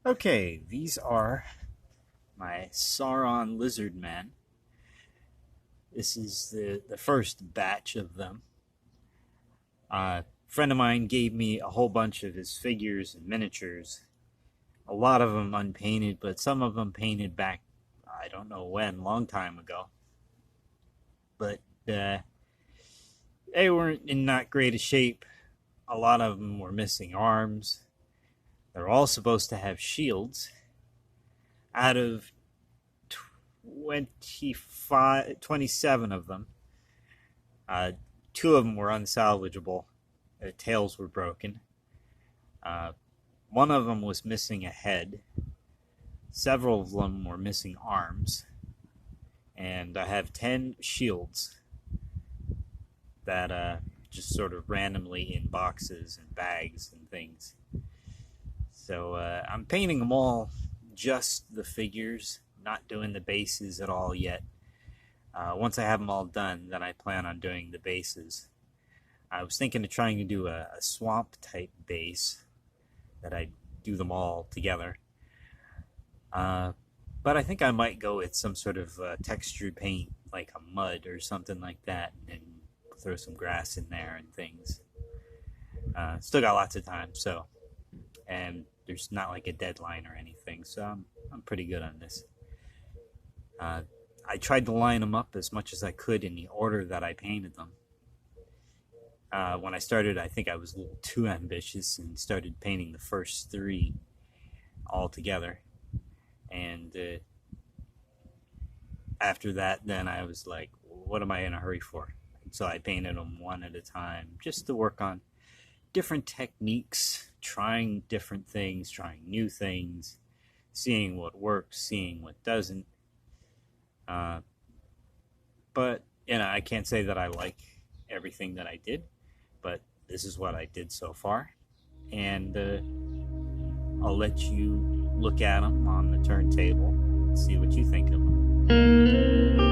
Okay, these are my Sauron Lizardmen. This is the first batch of them. A friend of mine gave me a whole bunch of his figures and miniatures. A lot of them unpainted, but some of them painted back, I don't know when, long time ago. But they weren't in not great a shape. A lot of them were missing arms. They're all supposed to have shields. Out of 27 of them, 2 of them were unsalvageable. Their tails were broken. One of them was missing a head. Several of them were missing arms. And I have 10 shields that just sort of randomly in boxes and bags and things. So I'm painting them all, just the figures, not doing the bases at all yet. Once I have them all done, then I plan on doing the bases. I was thinking of trying to do a swamp type base that I'd do them all together. But I think I might go with some sort of textured paint, like a mud or something like that, and throw some grass in there and things. Still got lots of time, so, and there's not like a deadline or anything, so I'm pretty good on this. I tried to line them up as much as I could in the order that I painted them. When I started, I think I was a little too ambitious and started painting the first 3 all together. And after that, then I was like, what am I in a hurry for? And so I painted them one at a time, just to work on different techniques, trying different things, trying new things, seeing what works, seeing what doesn't. But, I can't say that I like everything that I did, but this is what I did so far. And I'll let you look at them on the turntable and see what you think of them.